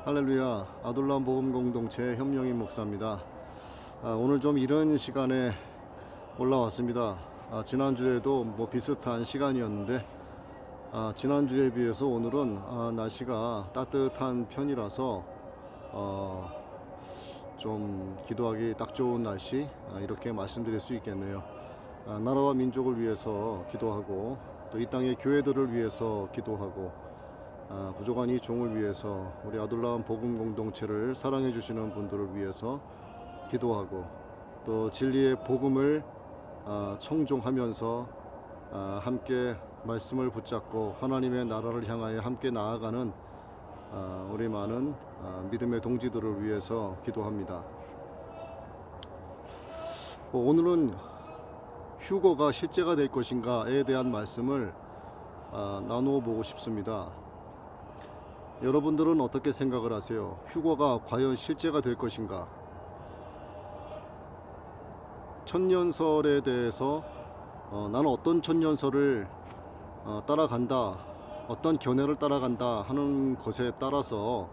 할렐루야. 아둘람 복음 공동체 현명인 목사입니다. 오늘 좀 이른 시간에 올라왔습니다. 지난주에도 비슷한 시간이었는데 지난주에 비해서 오늘은 날씨가 따뜻한 편이라서 좀 기도하기 딱 좋은 날씨, 이렇게 말씀드릴 수 있겠네요. 나라와 민족을 위해서 기도하고 또 이 땅의 교회들을 위해서 기도하고 부족한 이 종을 위해서 우리 아둘람 복음 공동체를 사랑해 주시는 분들을 위해서 기도하고 또 진리의 복음을 청종하면서 함께 말씀을 붙잡고 하나님의 나라를 향하여 함께 나아가는 우리 많은 믿음의 동지들을 위해서 기도합니다. 오늘은 휴거가 실제가 될 것인가에 대한 말씀을 나누어 보고 싶습니다. 여러분들은 어떻게 생각을 하세요? 휴거가 과연 실제가 될 것인가? 천년설에 대해서 나는 어떤 천년설을 따라간다, 어떤 견해를 따라간다 하는 것에 따라서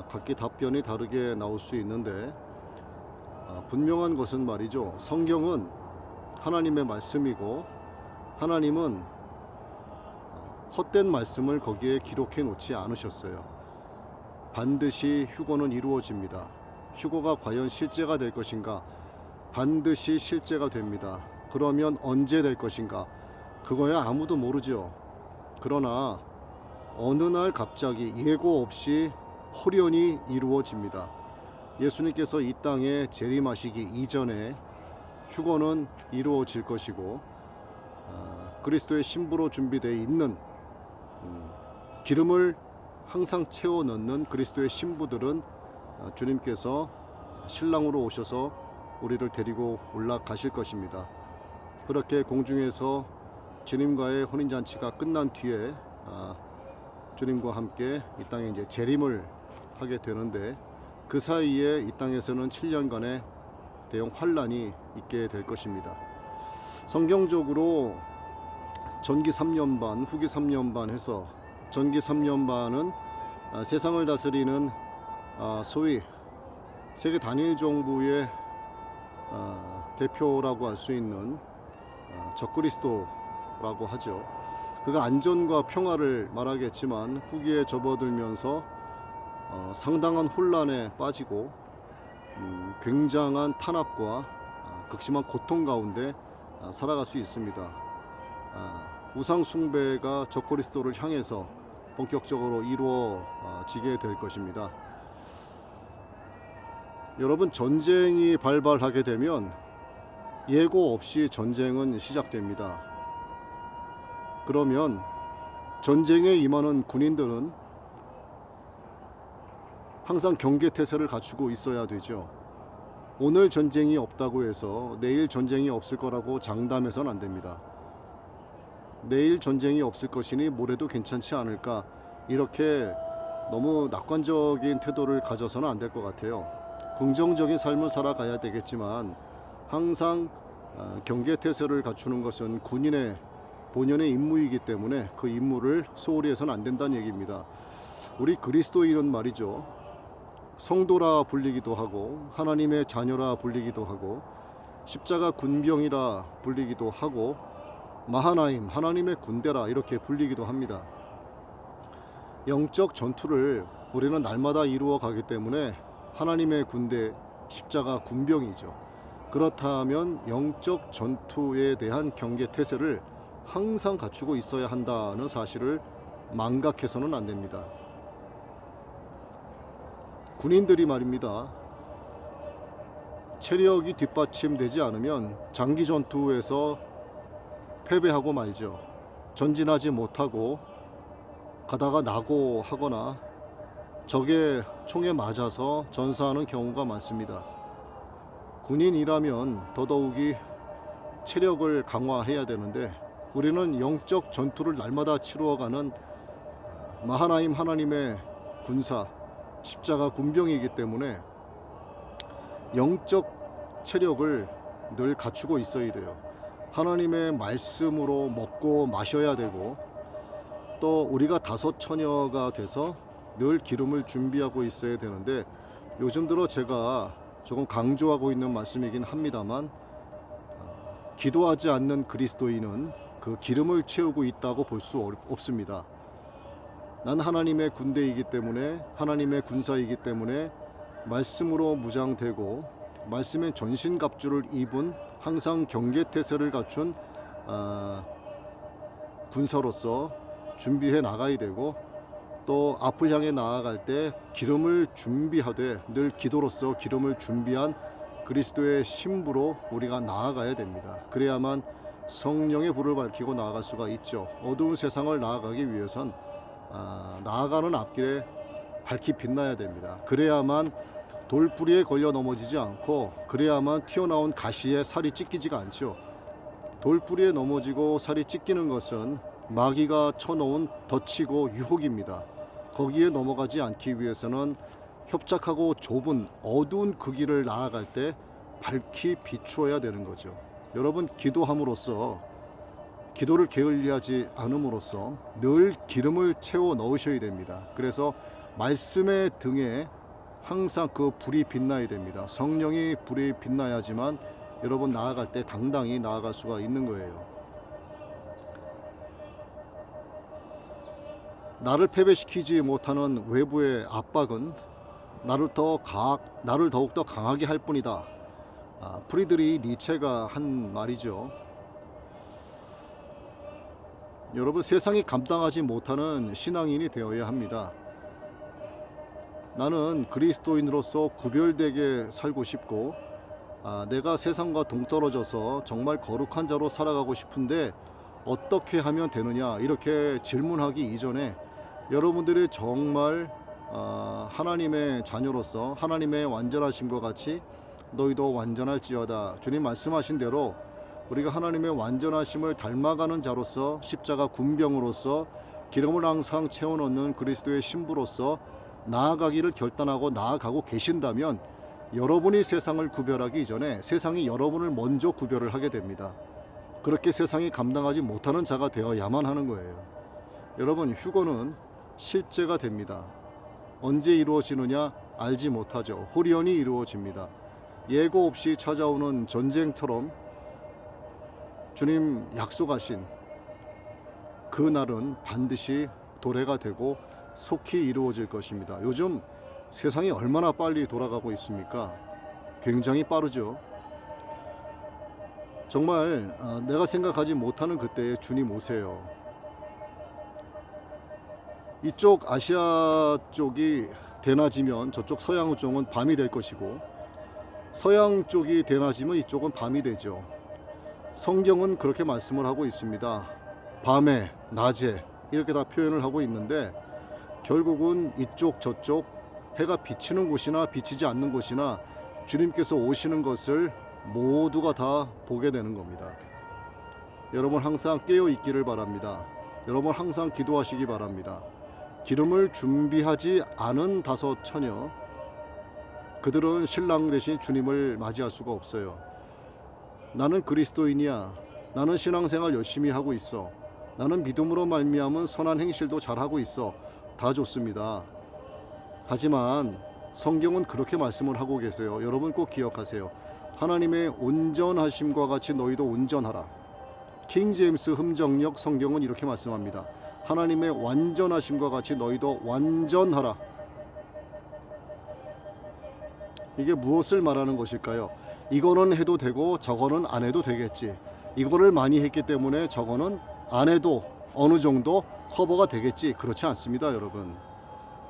각기 답변이 다르게 나올 수 있는데 분명한 것은 말이죠, 성경은 하나님의 말씀이고 하나님은 헛된 말씀을 거기에 기록해 놓지 않으셨어요. 반드시 휴거는 이루어집니다. 휴거가 과연 실제가 될 것인가? 반드시 실제가 됩니다. 그러면 언제 될 것인가? 그거야 아무도 모르죠. 그러나 어느 날 갑자기 예고 없이 호련히 이루어집니다. 예수님께서 이 땅에 재림하시기 이전에 휴거는 이루어질 것이고 그리스도의 신부로 준비되어 있는 기름을 항상 채워 넣는 그리스도의 신부들은 주님께서 신랑으로 오셔서 우리를 데리고 올라가실 것입니다. 그렇게 공중에서 주님과의 혼인잔치가 끝난 뒤에 주님과 함께 이 땅에 이제 재림을 하게 되는데 그 사이에 이 땅에서는 7년간의 대형 환란이 있게 될 것입니다. 성경적으로 전기 3년 반, 후기 3년 반 해서 전기 3년 반은 세상을 다스리는 소위 세계 단일 정부의 대표라고 할 수 있는 적그리스도라고 하죠. 그가 안전과 평화를 말하겠지만 후기에 접어들면서 상당한 혼란에 빠지고 굉장한 탄압과 극심한 고통 가운데 살아갈 수 있습니다. 우상 숭배가 적그리스도를 향해서 본격적으로 이루어지게 될 것입니다. 여러분, 전쟁이 발발하게 되면 예고 없이 전쟁은 시작됩니다. 그러면 전쟁에 임하는 군인들은 항상 경계태세를 갖추고 있어야 되죠. 오늘 전쟁이 없다고 해서 내일 전쟁이 없을 거라고 장담해서는 안 됩니다. 내일 전쟁이 없을 것이니 모레도 괜찮지 않을까, 이렇게 너무 낙관적인 태도를 가져서는 안 될 것 같아요. 긍정적인 삶을 살아가야 되겠지만 항상 경계태세를 갖추는 것은 군인의 본연의 임무이기 때문에 그 임무를 소홀히 해서는 안 된다는 얘기입니다. 우리 그리스도인은 말이죠, 성도라 불리기도 하고 하나님의 자녀라 불리기도 하고 십자가 군병이라 불리기도 하고 마하나임, 하나님의 군대라 이렇게 불리기도 합니다. 영적 전투를 우리는 날마다 이루어 가기 때문에 하나님의 군대, 십자가 군병이죠. 그렇다면 영적 전투에 대한 경계태세를 항상 갖추고 있어야 한다는 사실을 망각해서는 안 됩니다. 군인들이 말입니다, 체력이 뒷받침되지 않으면 장기 전투에서 패배하고 말죠. 전진하지 못하고 가다가 낙오하거나 적의 총에 맞아서 전사하는 경우가 많습니다. 군인이라면 더더욱이 체력을 강화해야 되는데 우리는 영적 전투를 날마다 치루어가는 마하나임, 하나님의 군사, 십자가 군병이기 때문에 영적 체력을 늘 갖추고 있어야 돼요. 하나님의 말씀으로 먹고 마셔야 되고 또 우리가 다섯 처녀가 돼서 늘 기름을 준비하고 있어야 되는데, 요즘 들어 제가 조금 강조하고 있는 말씀이긴 합니다만, 기도하지 않는 그리스도인은 그 기름을 채우고 있다고 볼 수 없습니다. 난 하나님의 군대이기 때문에, 하나님의 군사이기 때문에 말씀으로 무장되고 말씀의 전신갑주를 입은 항상 경계태세를 갖춘 군사로서 준비해 나가야 되고, 또 앞을 향해 나아갈 때 기름을 준비하되 늘 기도로서 기름을 준비한 그리스도의 신부로 우리가 나아가야 됩니다. 그래야만 성령의 불을 밝히고 나아갈 수가 있죠. 어두운 세상을 나아가기 위해선 나아가는 앞길에 밝히 빛나야 됩니다. 그래야만 돌뿌리에 걸려 넘어지지 않고, 그래야만 튀어나온 가시에 살이 찢기지가 않죠. 돌뿌리에 넘어지고 살이 찢기는 것은 마귀가 쳐놓은 덫이고 유혹입니다. 거기에 넘어가지 않기 위해서는 협착하고 좁은 어두운 그 길을 나아갈 때 밝히 비추어야 되는 거죠. 여러분, 기도함으로써, 기도를 게을리하지 않음으로써 늘 기름을 채워 넣으셔야 됩니다. 그래서 말씀의 등에 항상 그 불이 빛나야 됩니다. 성령이 불이 빛나야지만 여러분 나아갈 때 당당히 나아갈 수가 있는 거예요. 나를 패배시키지 못하는 외부의 압박은 나를 더욱더 강하게 할 뿐이다. 프리드리히 니체가 한 말이죠. 여러분, 세상이 감당하지 못하는 신앙인이 되어야 합니다. 나는 그리스도인으로서 구별되게 살고 싶고, 내가 세상과 동떨어져서 정말 거룩한 자로 살아가고 싶은데 어떻게 하면 되느냐, 이렇게 질문하기 이전에 여러분들이 정말 하나님의 자녀로서 하나님의 완전하심과 같이 너희도 완전할지어다, 주님 말씀하신 대로 우리가 하나님의 완전하심을 닮아가는 자로서, 십자가 군병으로서 기름을 항상 채워넣는 그리스도의 신부로서 나아가기를 결단하고 나아가고 계신다면, 여러분이 세상을 구별하기 이전에 세상이 여러분을 먼저 구별을 하게 됩니다. 그렇게 세상이 감당하지 못하는 자가 되어야만 하는 거예요. 여러분, 휴거는 실제가 됩니다. 언제 이루어지느냐 알지 못하죠. 호리연히 이루어집니다. 예고 없이 찾아오는 전쟁처럼 주님 약속하신 그 날은 반드시 도래가 되고 속히 이루어질 것입니다. 요즘 세상이 얼마나 빨리 돌아가고 있습니까? 굉장히 빠르죠. 정말 내가 생각하지 못하는 그때에 주님 오세요. 이쪽 아시아 쪽이 대낮이면 저쪽 서양 쪽은 밤이 될 것이고, 서양 쪽이 대낮이면 이쪽은 밤이 되죠. 성경은 그렇게 말씀을 하고 있습니다. 밤에, 낮에 이렇게 다 표현을 하고 있는데, 결국은 이쪽 저쪽 해가 비치는 곳이나 비치지 않는 곳이나 주님께서 오시는 것을 모두가 다 보게 되는 겁니다. 여러분 항상 깨어 있기를 바랍니다. 여러분 항상 기도하시기 바랍니다. 기름을 준비하지 않은 다섯 처녀, 그들은 신랑 대신 주님을 맞이할 수가 없어요. 나는 그리스도인이야. 나는 신앙생활 열심히 하고 있어. 나는 믿음으로 말미암은 선한 행실도 잘하고 있어. 다 좋습니다. 하지만 성경은 그렇게 말씀을 하고 계세요. 여러분 꼭 기억하세요. 하나님의 온전하심과 같이 너희도 온전하라. 킹 제임스 흠정역 성경은 이렇게 말씀합니다. 하나님의 완전하심과 같이 너희도 완전하라. 이게 무엇을 말하는 것일까요? 이거는 해도 되고 저거는 안 해도 되겠지. 이거를 많이 했기 때문에 저거는 안 해도 어느 정도 커버가 되겠지. 그렇지 않습니다, 여러분.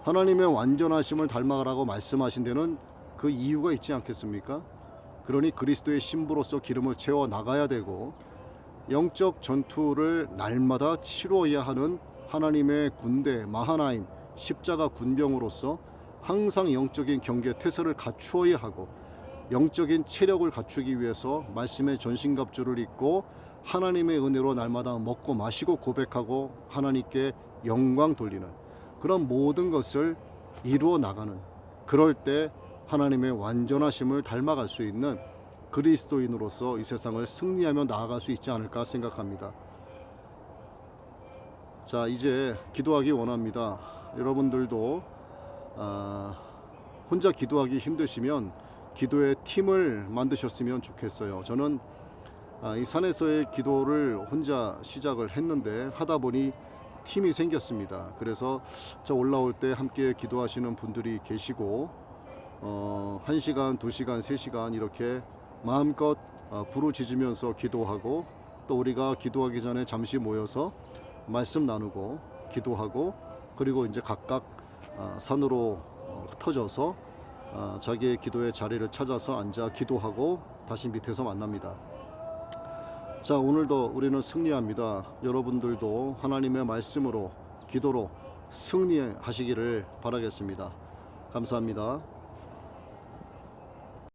하나님의 완전하심을 닮아가라고 말씀하신 데는 그 이유가 있지 않겠습니까? 그러니 그리스도의 신부로서 기름을 채워 나가야 되고, 영적 전투를 날마다 치루어야 하는 하나님의 군대 마하나임 십자가 군병으로서 항상 영적인 경계 태세를 갖추어야 하고, 영적인 체력을 갖추기 위해서 말씀의 전신갑주를 입고 하나님의 은혜로 날마다 먹고 마시고 고백하고 하나님께 영광 돌리는 그런 모든 것을 이루어 나가는, 그럴 때 하나님의 완전하심을 닮아갈 수 있는 그리스도인으로서 이 세상을 승리하며 나아갈 수 있지 않을까 생각합니다. 자, 이제 기도하기 원합니다. 여러분들도 혼자 기도하기 힘드시면 기도의 팀을 만드셨으면 좋겠어요. 저는 이 산에서의 기도를 혼자 시작을 했는데 하다 보니 팀이 생겼습니다. 그래서 저 올라올 때 함께 기도하시는 분들이 계시고 1시간, 2시간, 3시간 이렇게 마음껏 부르짖으면서 기도하고, 또 우리가 기도하기 전에 잠시 모여서 말씀 나누고 기도하고, 그리고 이제 각각 산으로 흩어져서 자기의 기도의 자리를 찾아서 앉아 기도하고 다시 밑에서 만납니다. 자, 오늘도 우리는 승리합니다. 여러분들도 하나님의 말씀으로 기도로 승리하시기를 바라겠습니다. 감사합니다.